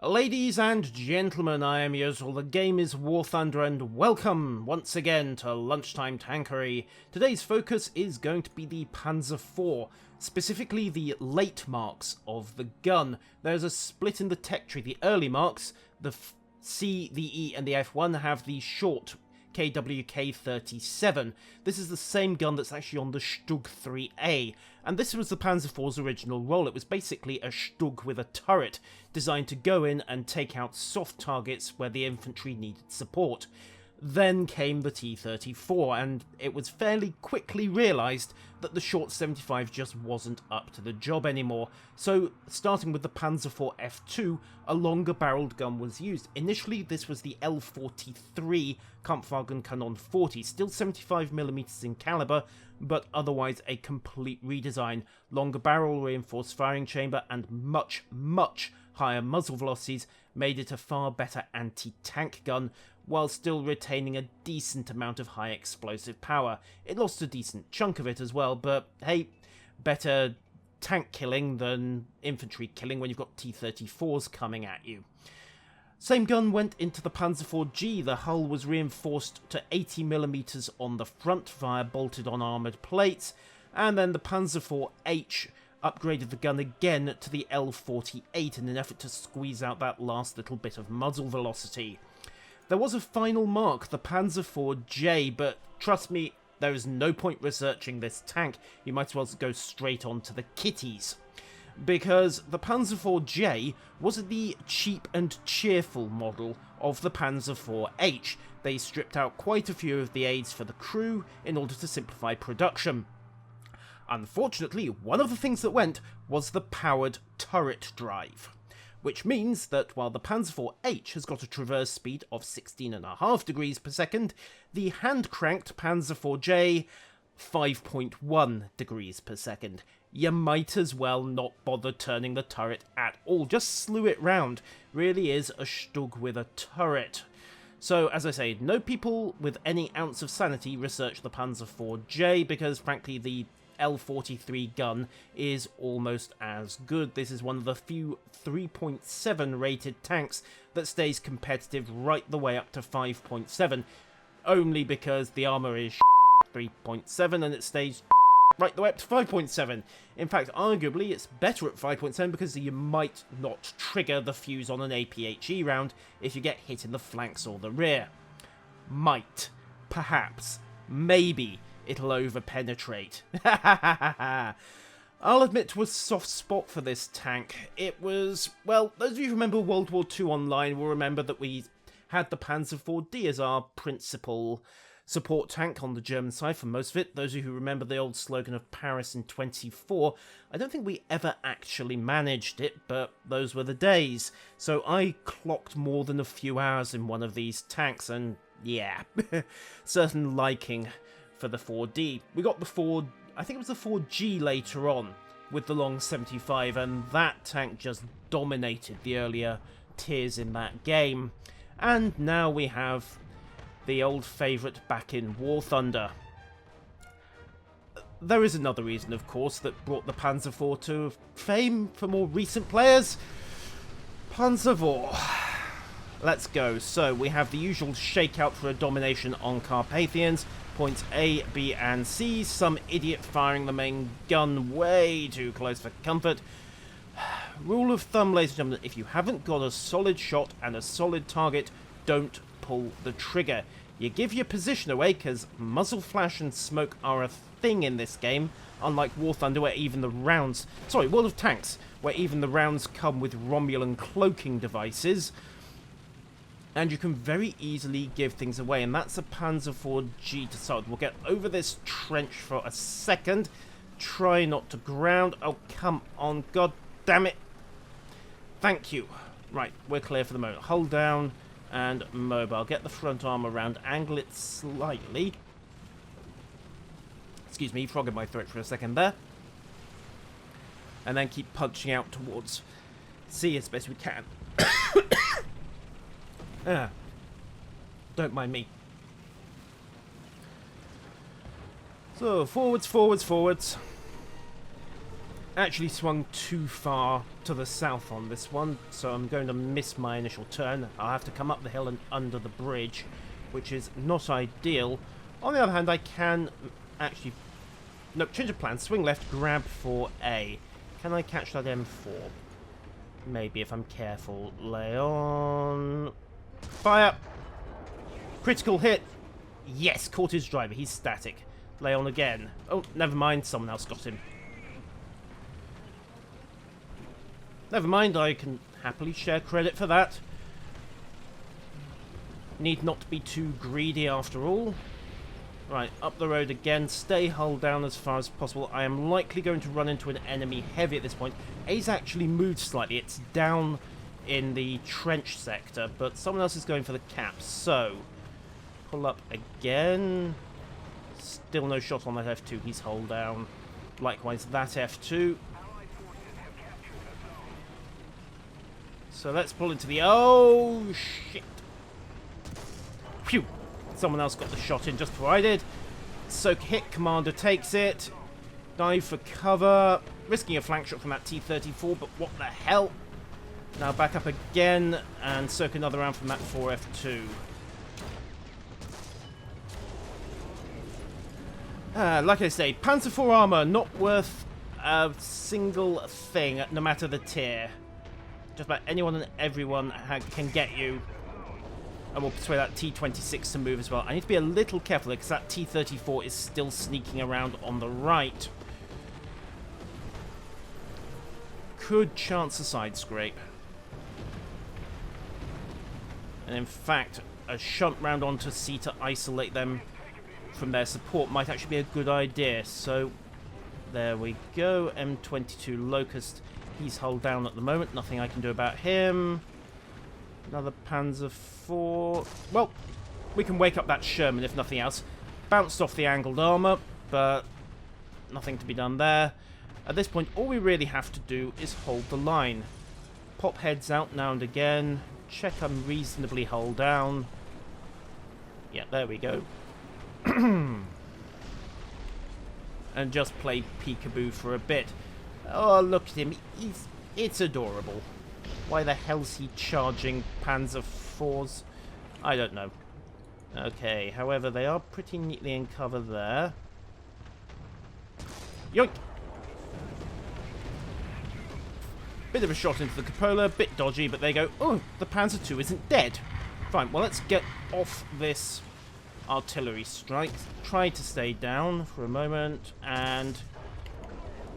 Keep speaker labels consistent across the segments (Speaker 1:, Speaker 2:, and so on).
Speaker 1: Ladies and gentlemen, I am Yozal, the game is War Thunder, and welcome once again to Lunchtime Tankery. Today's focus is going to be the Panzer IV, specifically the late marks of the gun. There's a split in the tech tree. The early marks, the C, the E and the F1 have the short KWK-37. This is the same gun that's actually on the Stug 3A, and this was the Panzer IV's original role. It was basically a Stug with a turret, designed to go in and take out soft targets where the infantry needed support. Then came the T-34, and it was fairly quickly realised that the short 75 just wasn't up to the job anymore. So, starting with the Panzer IV.H, a longer barreled gun was used. Initially, this was the L43 Kampfwagenkanon 40, still 75mm in caliber, but otherwise a complete redesign. Longer barrel, reinforced firing chamber, and much, much higher muzzle velocities made it a far better anti-tank gun, while still retaining a decent amount of high explosive power. It lost a decent chunk of it as well, but hey, better tank killing than infantry killing when you've got T-34s coming at you. Same gun went into the Panzer IV.G. The hull was reinforced to 80mm on the front via bolted-on armoured plates, and then the Panzer IV.H upgraded the gun again to the L48 in an effort to squeeze out that last little bit of muzzle velocity. There was a final mark, the Panzer IV.J, but trust me, there is no point researching this tank. You might as well go straight on to the kitties. Because the Panzer IV.J was the cheap and cheerful model of the Panzer IV.H. They stripped out quite a few of the aids for the crew in order to simplify production. Unfortunately, one of the things that went was the powered turret drive, which means that while the Panzer IV.H has got a traverse speed of 16.5 degrees per second, the hand-cranked Panzer IV.J, 5.1 degrees per second. You might as well not bother turning the turret at all, just slew it round. Really is a Stug with a turret. So, as I say, no people with any ounce of sanity research the Panzer IV.J, because frankly the L43 gun is almost as good. This is one of the few 3.7 rated tanks that stays competitive right the way up to 5.7, only because the armour is 3.7 and it stays right the way up to 5.7. In fact, arguably it's better at 5.7 because you might not trigger the fuse on an APHE round if you get hit in the flanks or the rear. Might. Perhaps. Maybe. It'll over-penetrate. I'll admit to a soft spot for this tank. It was, well, those of you who remember World War II Online will remember that we had the Panzer IV.D as our principal support tank on the German side for most of it. Those of you who remember the old slogan of Paris in 24, I don't think we ever actually managed it, but those were the days. So I clocked more than a few hours in one of these tanks, and yeah, certain liking for the 4D. We got the I think it was the 4G later on with the long 75, and that tank just dominated the earlier tiers in that game. And now we have the old favourite back in War Thunder. There is another reason, of course, that brought the Panzer IV to fame for more recent players. Panzer IV. Let's go. So, we have the usual shakeout for a domination on Carpathians. Points A, B, and C. Some idiot firing the main gun way too close for comfort. Rule of thumb, ladies and gentlemen, if you haven't got a solid shot and a solid target, don't pull the trigger. You give your position away, because muzzle flash and smoke are a thing in this game, unlike War Thunder, where even the rounds... Sorry, World of Tanks, where even the rounds come with Romulan cloaking devices. And you can very easily give things away, and that's a Panzer IV.G to start. We'll get over this trench for a second. Try not to ground. Oh, come on, god damn it. Thank you. Right, we're clear for the moment. Hold down and mobile. Get the front arm around. Angle it slightly. Excuse me, frog in my throat for a second there. And then keep punching out towards C as best we can. Don't mind me. So, forwards, forwards, forwards. actually swung too far to the south on this one, so I'm going to miss my initial turn. I'll have to come up the hill and under the bridge, which is not ideal. On the other hand, I can actually... No, change of plan. Swing left, grab for A. Can I catch that M4? Maybe if I'm careful. Lay on... Fire! Critical hit! Yes, caught his driver. He's static. Lay on again. Oh, never mind. Someone else got him. Never mind, I can happily share credit for that. Need not be too greedy after all. Right, up the road again. Stay hull down as far as possible. I am likely going to run into an enemy heavy at this point. A's actually moved slightly. It's down in the trench sector, but someone else is going for the cap. So, pull up again. Still no shot on that F2. He's hull down. Likewise, that F2. So let's pull into the... Oh, shit. Phew. Someone else got the shot in just before I did. Soak hit. Commander takes it. Dive for cover. Risking a flank shot from that T-34, but what the hell? Now back up again and soak another round from that 4F2. Like I say, Panzer IV armor, not worth a single thing, no matter the tier. Just about anyone and everyone can get you. And we'll persuade that T-26 to move as well. I need to be a little careful because that T-34 is still sneaking around on the right. Could chance a side scrape. And in fact, a shunt round onto C to isolate them from their support might actually be a good idea. So, there we go. M22 Locust. He's hull down at the moment. Nothing I can do about him. Another Panzer IV. Well, we can wake up that Sherman if nothing else. Bounced off the angled armor, but nothing to be done there. At this point, all we really have to do is hold the line. Pop heads out now and again. Check I'm reasonably hull down. Yeah, there we go. And just play peekaboo for a bit. Oh, look at him. It's adorable. Why the hell's he charging Panzer IVs? I don't know. Okay, however, they are pretty neatly in cover there. Yoink! Bit of a shot into the cupola, bit dodgy, but they go, oh, the Panzer II isn't dead. Fine, well, let's get off this artillery strike. Try to stay down for a moment, and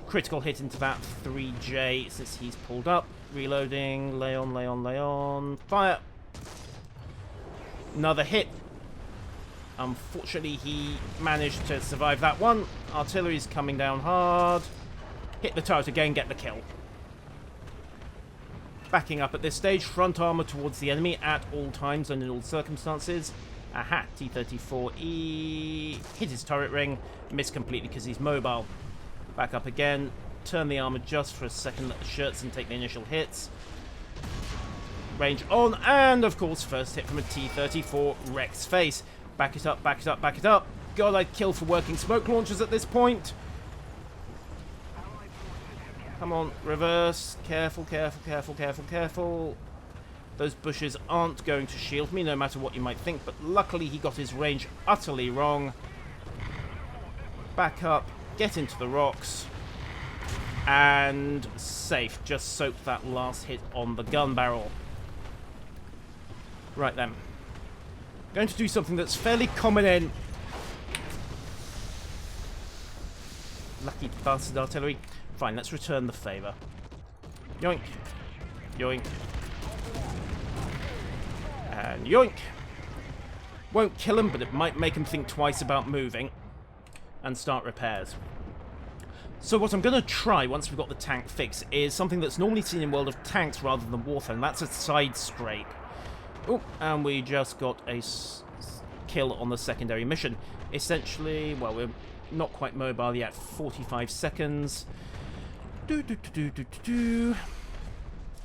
Speaker 1: critical hit into that 3J since he's pulled up. Reloading, lay on, lay on, lay on. Fire! Another hit. Unfortunately, he managed to survive that one. Artillery's coming down hard. Hit the turret again, get the kill. Backing up at this stage, front armor towards the enemy at all times and in all circumstances. Aha, T-34E hit his turret ring, missed completely because he's mobile. Back up again, turn the armor just for a second, let the shirts and take the initial hits. Range on, and of course, first hit from a T-34, wrecks face. Back it up, back it up, back it up. God, I'd kill for working smoke launchers at this point. Come on, reverse. Careful, careful, careful, careful, careful. Those bushes aren't going to shield me, no matter what you might think, but luckily he got his range utterly wrong. Back up, get into the rocks, and safe. Just soaked that last hit on the gun barrel. Right then. Going to do something that's fairly common in... Lucky bastard artillery. Fine, let's return the favour. Yoink. Yoink. And yoink. Won't kill him, but it might make him think twice about moving. And start repairs. So what I'm going to try, once we've got the tank fixed, is something that's normally seen in World of Tanks rather than Warfare, and that's a side scrape. Oh, and we just got a kill on the secondary mission. Essentially, well, we're not quite mobile yet. 45 seconds.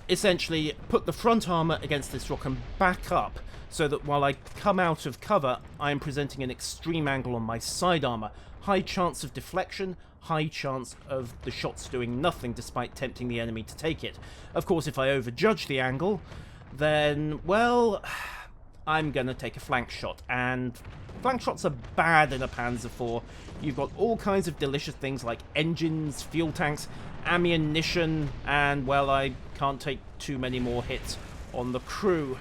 Speaker 1: essentially put the front armour against this rock and back up, so that while I come out of cover, I am presenting an extreme angle on my side armour. High chance of deflection, high chance of the shots doing nothing despite tempting the enemy to take it. Of course, if I overjudge the angle, then, well, I'm going to take a flank shot, and flank shots are bad in a Panzer IV. You've got all kinds of delicious things like engines, fuel tanks, ammunition, and, well, I can't take too many more hits on the crew.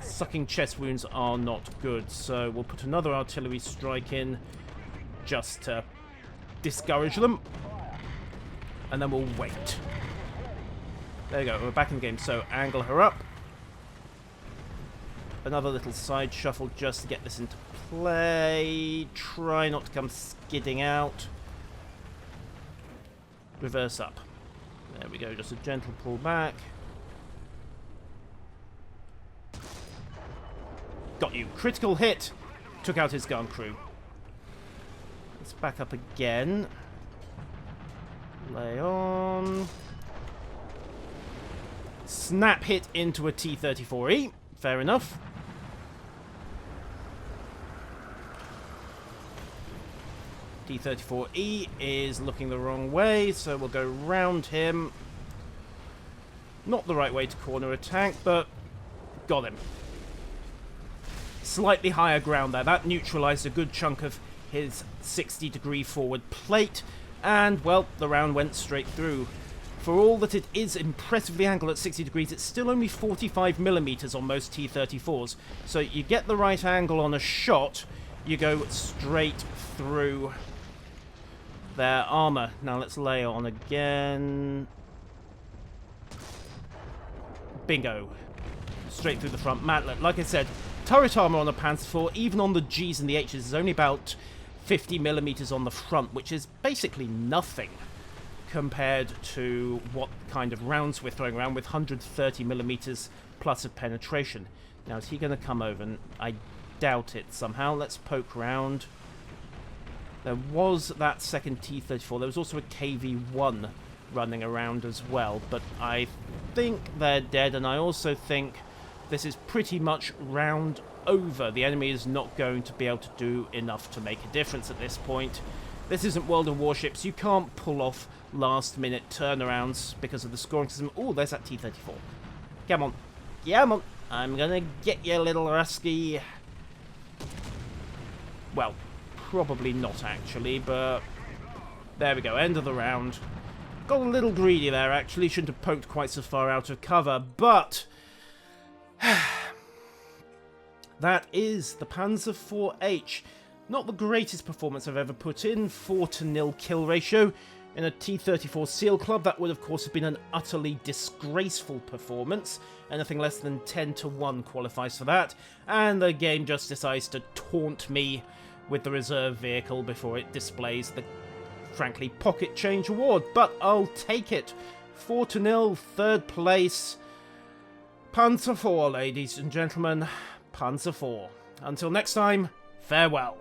Speaker 1: Sucking chest wounds are not good, so we'll put another artillery strike in just to discourage them, and then we'll wait. There you go, we're back in the game, so angle her up. Another little side shuffle just to get this into play. Try not to come skidding out. Reverse up. There we go, just a gentle pull back. Got you. Critical hit. Took out his gun crew. Let's back up again. Lay on. Snap hit into a T-34E. Fair enough. T-34E is looking the wrong way, so we'll go round him. Not the right way to corner a tank, but got him. Slightly higher ground there. That neutralized a good chunk of his 60-degree forward plate, and, well, the round went straight through. For all that it is impressively angled at 60 degrees, it's still only 45mm on most T-34s. So you get the right angle on a shot, you go straight through their armor. Now let's lay on again. Bingo. Straight through the front mantlet. Like I said, turret armor on a Panzer IV, even on the Gs and the Hs, is only about 50mm on the front, which is basically nothing compared to what kind of rounds we're throwing around with 130mm plus of penetration. Now, is he going to come over? And I doubt it somehow. Let's poke round. There was that second T-34. There was also a KV-1 running around as well, but I think they're dead, and I also think this is pretty much round over. The enemy is not going to be able to do enough to make a difference at this point. This isn't World of Warships. You can't pull off last-minute turnarounds because of the scoring system. Oh, there's that T-34. Come on. Come on. I'm gonna get you, little Rusky. Well, probably not, actually, but there we go. End of the round. Got a little greedy there, actually. Shouldn't have poked quite so far out of cover, but that is the Panzer IV.H. Not the greatest performance I've ever put in. 4-0 kill ratio. In a T-34 SEAL Club, that would of course have been an utterly disgraceful performance. Anything less than 10-1 qualifies for that. And the game just decides to taunt me with the reserve vehicle before it displays the, frankly, pocket change award. But I'll take it. 4-0, third place. Panzer IV, ladies and gentlemen. Panzer IV. Until next time, farewell.